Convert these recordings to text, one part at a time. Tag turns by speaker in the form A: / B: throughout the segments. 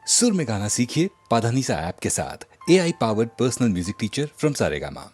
A: सुर में गाना सीखिए पाधानीसा ऐप के साथ। AI powered personal music teacher from Saregama.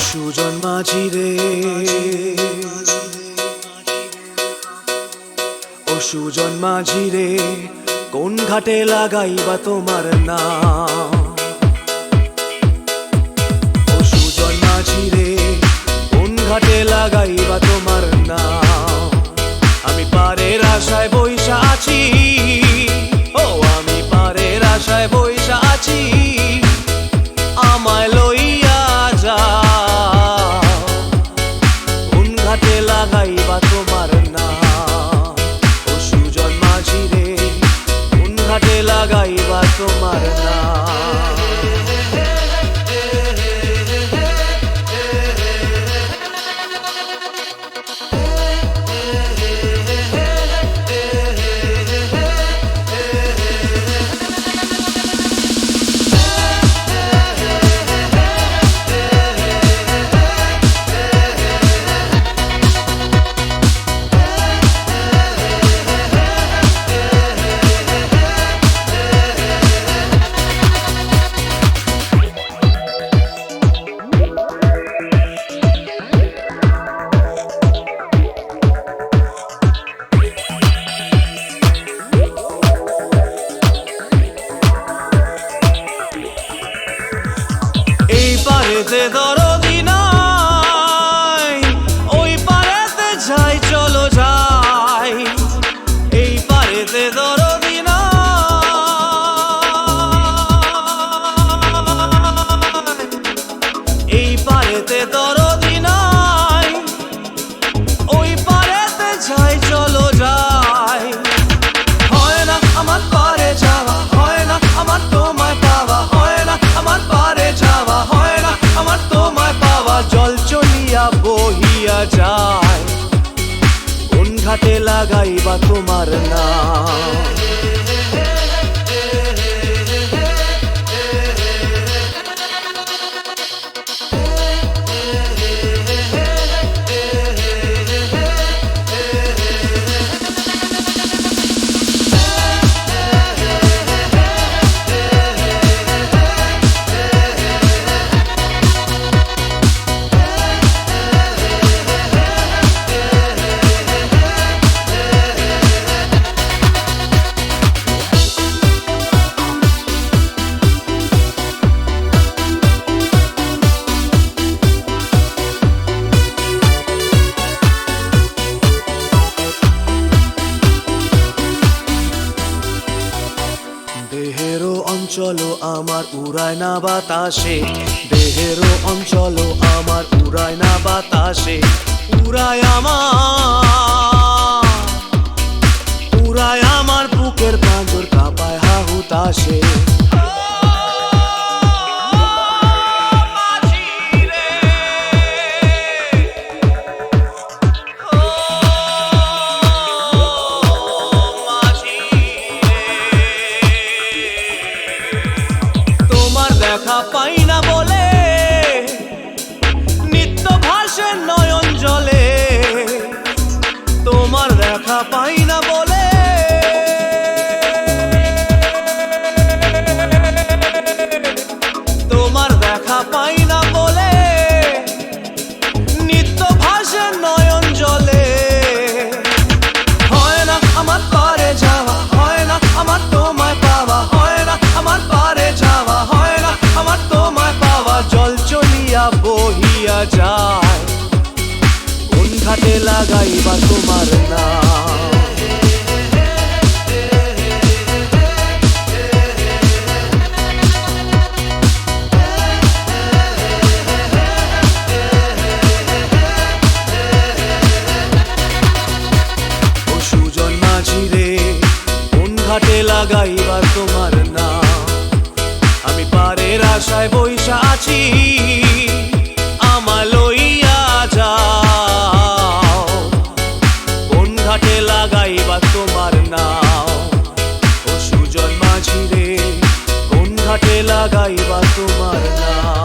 B: Sujan মাঝি রে, ও সুজন মাঝি রে, কোন ঘাটে লাগাইবা তোমার নাম? ও সুজন মাঝি রে, কোন ঘাটে লাগাইবা তোমার নাম? আমি পারের আশায় বইসা আছি, ও আমি পারের আশায় বইসা আছি, আমায় লইয়া যা, লাগাইবা তোমার নাম? ও সুজন মাঝি রে, কোন ঘাটে লাগাইবা তোমার নাম? পারেতে দরদি নাই, ওই পারেতে যাই চলো যাই, এই পারেতে দরদি নাই, এই পারেতে দরদি নাই, ওই পারেতে যাই চলো যাই। হয় না আমার পারে যাওয়া, হয় না আমার তোমায় পাওয়া, হয় না আমার পারে যাওয়া, হয় না আমার তোমায় পাওয়া, জল চলিয়া বহিয়া যায়, কোন ঘাটে লাগাইবা তোমার নাম? দেহেরও অঞ্চল আমার উড়ায় না বাতাসে, দেহেরও অঞ্চল আমার উড়ায় না বাতাসে, উড়ায় আমার বুকের পাঁজর কাঁপায় হা হুতাশে। দেখা পাই না বলে নিত্য ভাসে নয়ন জলে, তোমার দেখা পাই না বলে লাগাইবার তোমার নাম। আমি পারের আশায় বইসা আছি, আমায় লইয়া যাও, কোন ঘাটে লাগাইবার তোমার নাম। ও সুজন মাঝি রে, কোন ঘাটে লাগাইবার তোমার নাম।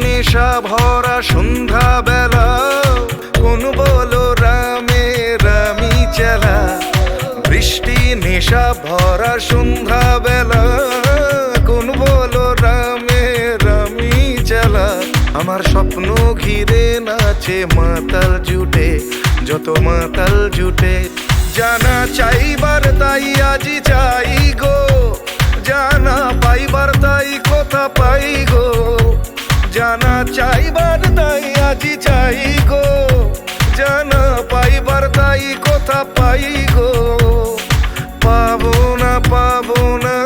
C: নেশা ভরা সন্ধ্যা বেলা, কোন বলো রামে রামি চালা। বৃষ্টি নেশা ভরা সন্ধ্যা বেলা, কোন বলো রামে রামি চালা। আমার স্বপ্ন ঘিরে নাচে মাতাল জুটে, যত মাতাল জুটে। জানা চাইবার তাই আজি চাই গো, জানা পাইবার তাই কথা পাই গো। জানা চাইবার তাই আজি চাই গো, জানা পাইবার তাই কথা পাই গো। পাবো না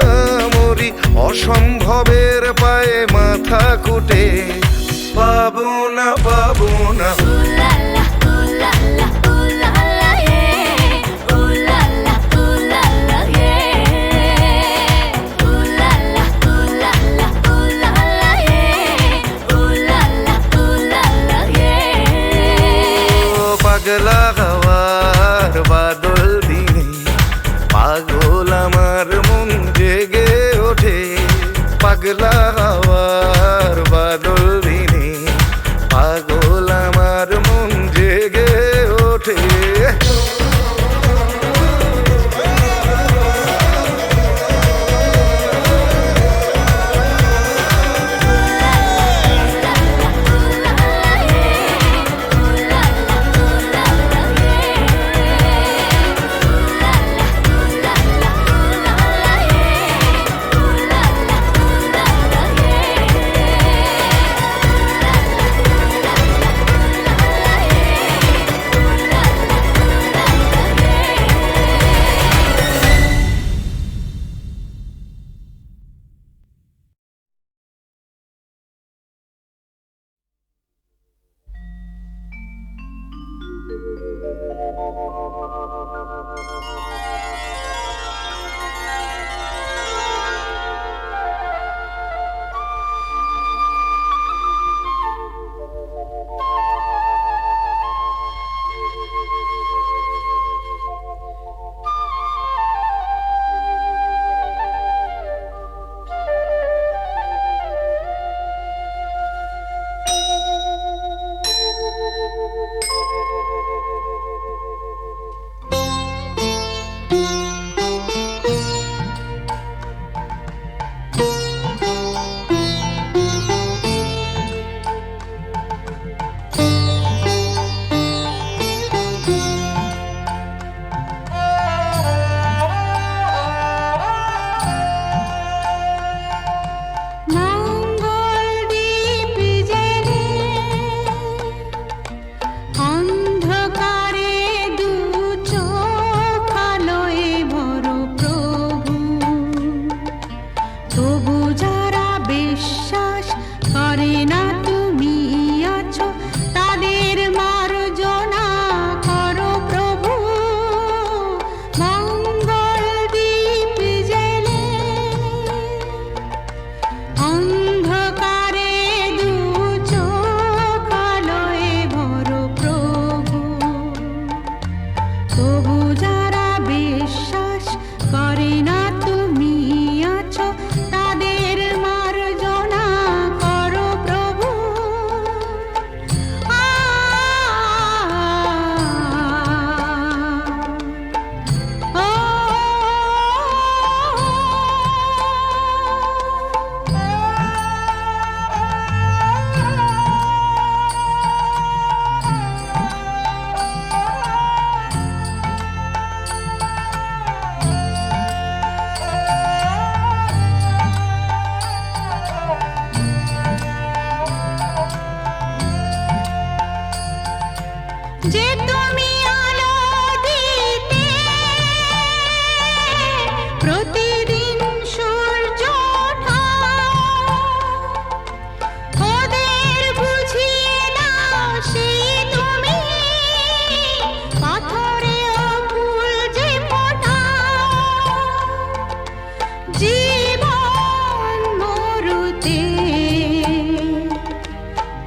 C: মরি অসম্ভবের পায়ে মাথা কুটে। পাবো পাবো না পাবো না পাগলা হওয়ার বাদল দিনে পাগল আমার মন জেগে ওঠে পাগলা হওয়ার বাদল দিনে পাগল আমার মন জেগে ওঠে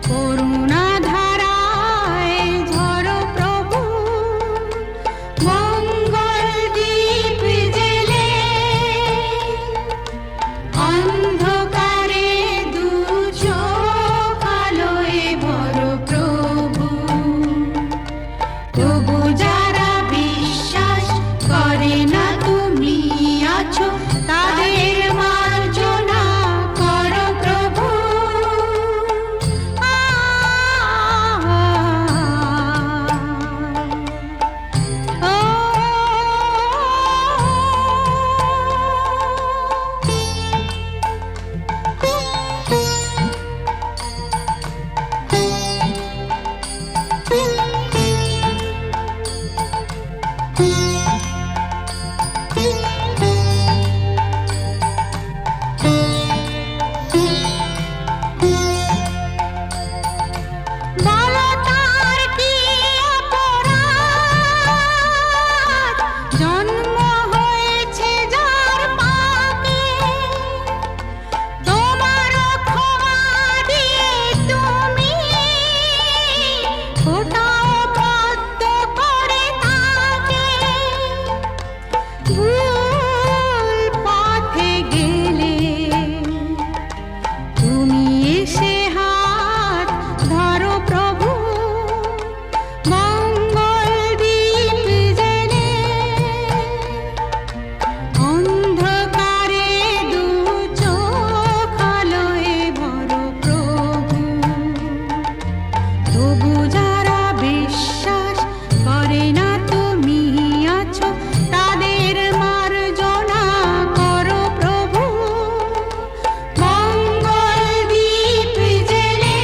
D: করুণা ধারায় ঝরো প্রভু তবু যারা বিশ্বাস করে না তুমি আছো, তাদের মার্জনা করো প্রভু। মঙ্গল দ্বীপ জেলে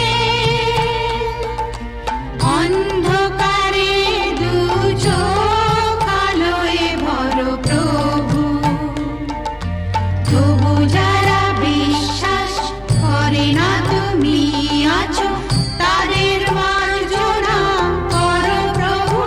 D: অন্ধকারে দু চোখ আলোয় ভরো প্রভু। তবু যারা বিশ্বাস করে না তুমি আছো, তাদের মার্জনা করো প্রভু।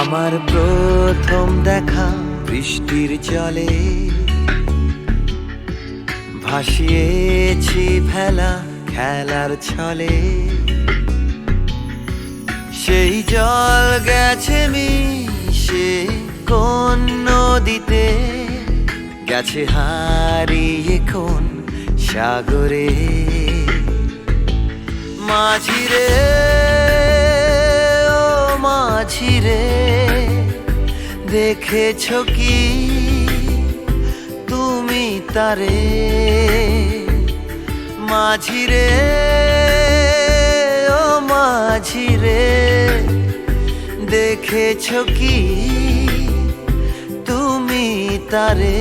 C: আমার প্রথম দেখা বৃষ্টির জলে ভাসিয়েছি ভেলা খেলার ছলে, সেই জল গেছে মিশে কোন নদীতে, গেছে হারিয়ে কোন সাগরে। মাঝিরে ও মাঝিরে, দেখেছ কি তুমি তারে? মাঝিরে ও মাঝিরে, দেখেছ কি তুমি তারে?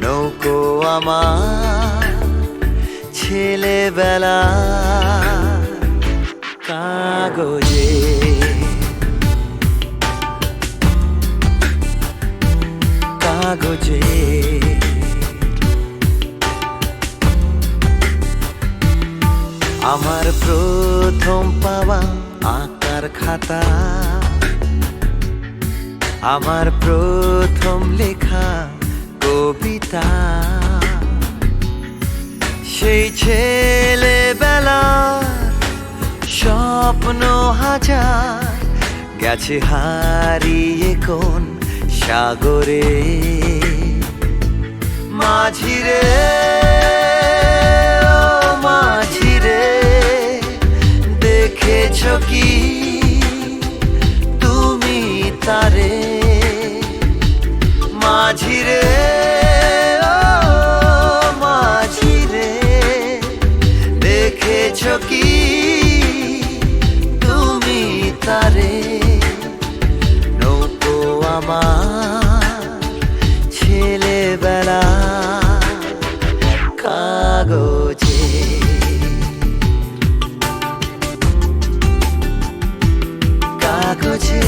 C: নৌকো আমার ছেলেবেলা কাগজে, কাগজে। আমার প্রথম পাওয়া আঁকার খাতা, আমার প্রথম লেখা কবিতা, সেই ছেলেবেলার স্বপ্ন হাজার, গেছে হারিয়ে কোন সাগরে। মাঝিরে ও মাঝিরে, দেখেছ কি তুমি তারে? মাঝিরে ও মাঝিরে, দেখেছ কি তুমি তারে? নৌকো আমার ছেলেবেলা কাগজে, কাগজে।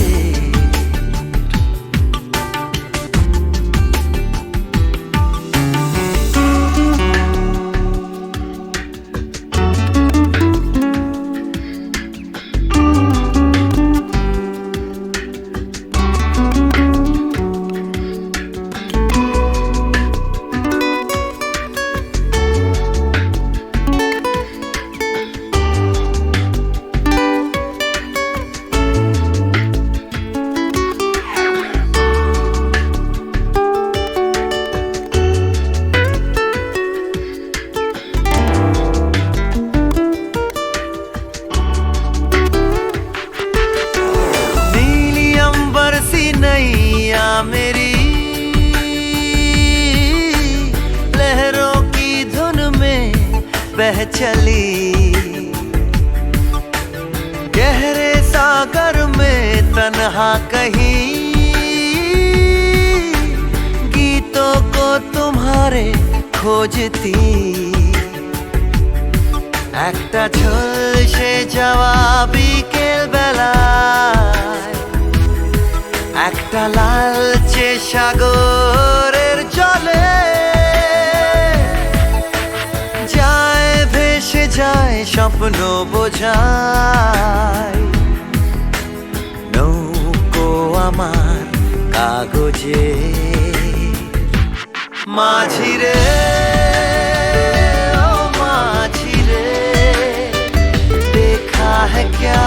C: नैया मेरी लहरों की धुन में बह चली, गहरे सागर में तन्हा कहीं गीतों को तुम्हारे खोजती। একটা ঝলসে যাওয়া বিকেল বেলায়, একটা লালচে সাগরের জলে যায় ভেসে যায় স্বপ্ন বোঝায়। নৌকো আমার কাগজে, মাঝিরে ও মাঝিরে, देखा है क्या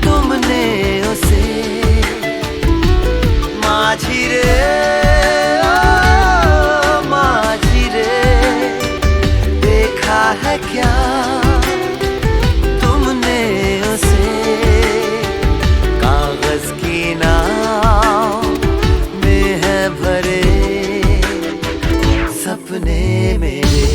C: तुमने उसे? माझिरे ओ माझिरे, देखा है क्या तुमने उसे? कागज की नाव में है भरे सपने मेरे।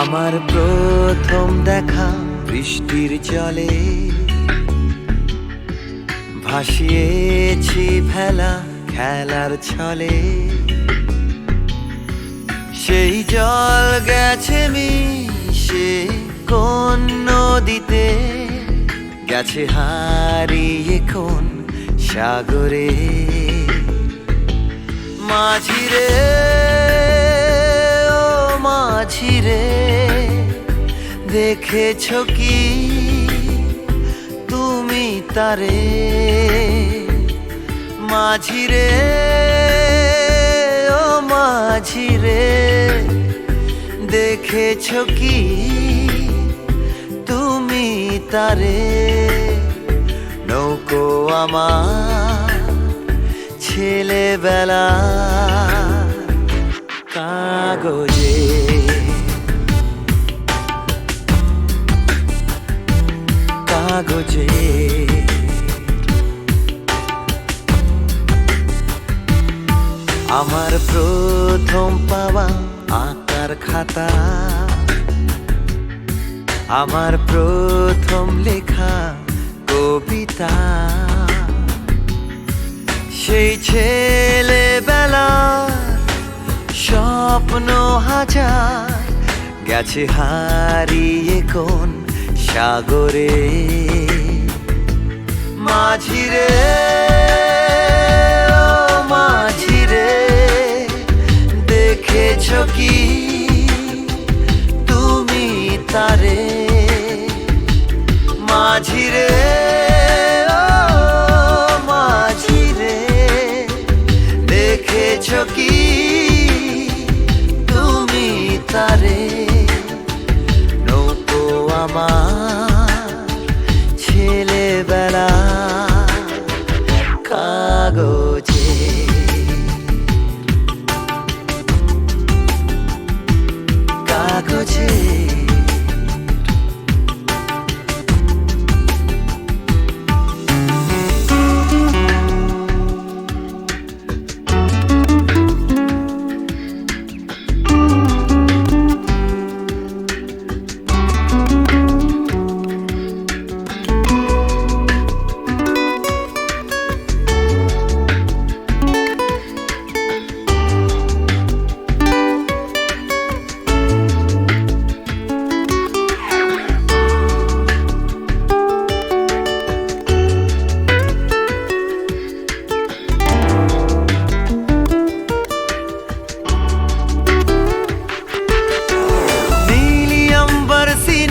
C: আমার প্রথম দেখা বৃষ্টির জলে ভাসিয়েছি ভেলা খেলার ছলে, সেই জল গেছে মিশে কোন নদীতে, গেছে হারিয়ে কোন সাগরে। মাঝিরে ও মাঝিরে, দেখেছ কি তুমি তারে? মাঝিরে ও মাঝিরে, দেখেছ কি তুমি তারে? নৌকো আমার ছেলেবেলা কাগজে, কাগজে। আমার প্রথম পাওয়া আঁকার খাতা, আমার প্রথম লেখা কবিতা, সেই ছেলেবেলা স্বপ্ন হাজার, গেছে হারিয়ে কোন সাগরে। মাঝিরে ও মাঝিরে, দেখেছ কি তুমি তারে? মাঝিরে ও মাঝিরে, দেখেছ কি তুমি তারে? নৌকো আমার ছেলেবেলা কাগজে, কাগজে।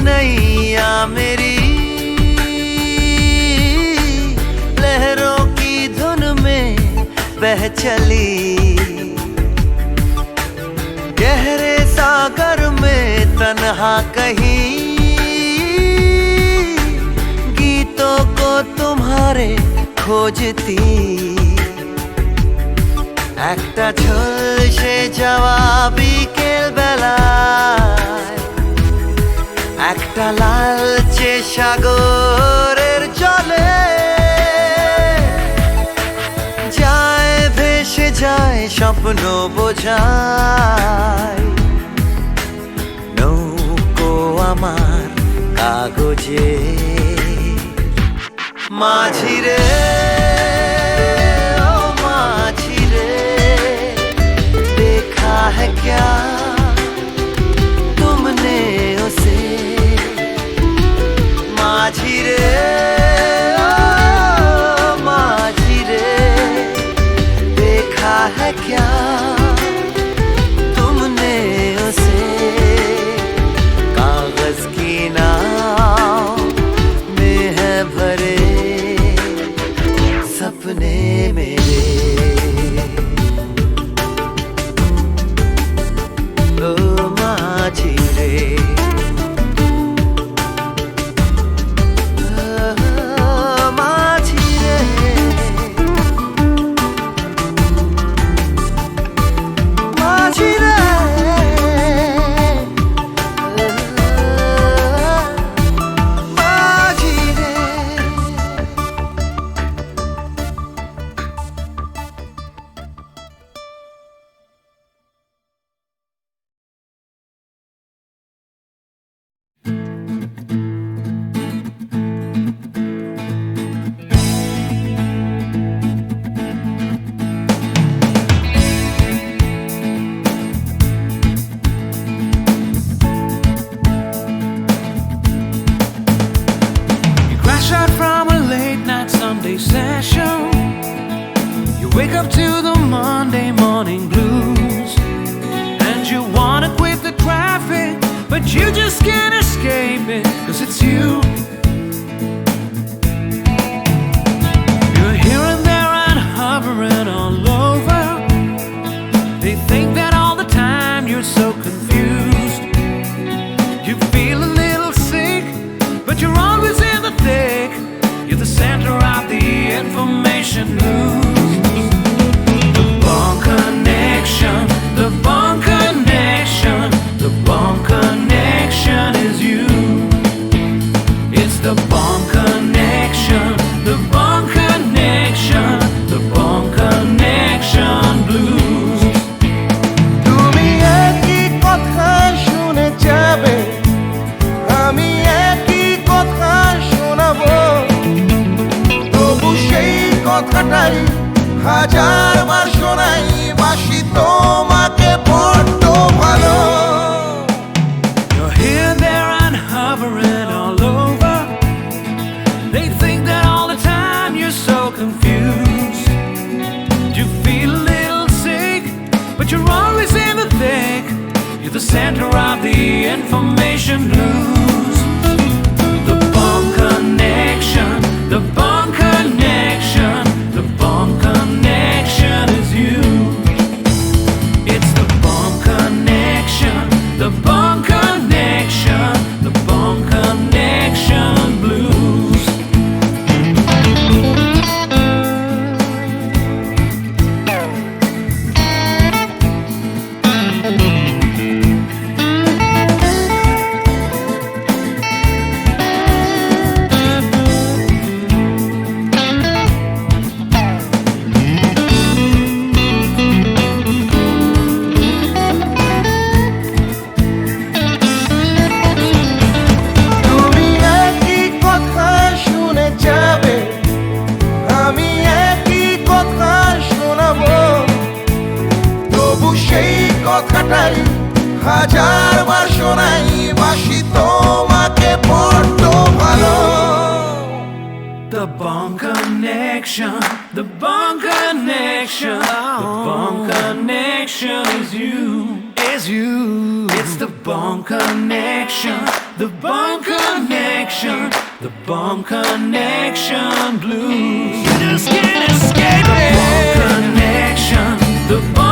C: नैया मेरी लहरों की धुन में बह चली, गहरे सागर में तन्हा कहीं गीतों को तुम्हारे खोजती। একটা ঝলসে যাওয়া বিকেল বেলায়, একটা লালচে সাগরের জলে যায় ভেসে যায় স্বপ্ন বোঝায়। নৌকো আমার কাগজে, মাঝিরে ও মাঝিরে, देखा है क्या तुमने उसे? माझिरे ओ माझिरे, देखा है क्या तुमने उसे? कागज की नाव में है भरे सपने मेरे।
B: you just can't escape it, 'cause it's you. You're here and there and hovering all over. They think that all the time you're so confused. You feel a little sick, but you're always in the thick. You're the center of the information news. The Bond Connection, the Bond Connection, the Bond Connection is you. It's the Bond Connection, the Bond Connection, the Bond Connection blues.
C: তুমি একই কথা শুনে যাবে, আমি একই কথা শোনাবো, তবু সেই কথাটাই হাজারবার শোনাই, বাসি তোমাকে বড্ড ভালো।
B: You're here, there, and hovering all over. They think that all the time you're so confused. You feel a little sick, but you're always in the thick. You're the center of the information news. The Bond Connection, the Bond Connection, the Bond Connection is you. It's the Bond Connection, the Bond Connection, the Bond Connection blues.
C: তুমি একই কথা শুনে যাবে, আমি একই কথা শোনাবো, তবু সেই কথাটাই হাজারবার শোনাই, বাসি তোমাকে বড্ড ভালো।
B: The Bond Connection, the Bond Connection, the Bond Connection is you, is you. It's the Bond Connection, the Bond Connection, the Bond Connection blues. You just can't escape it. The Bond Connection, the Bond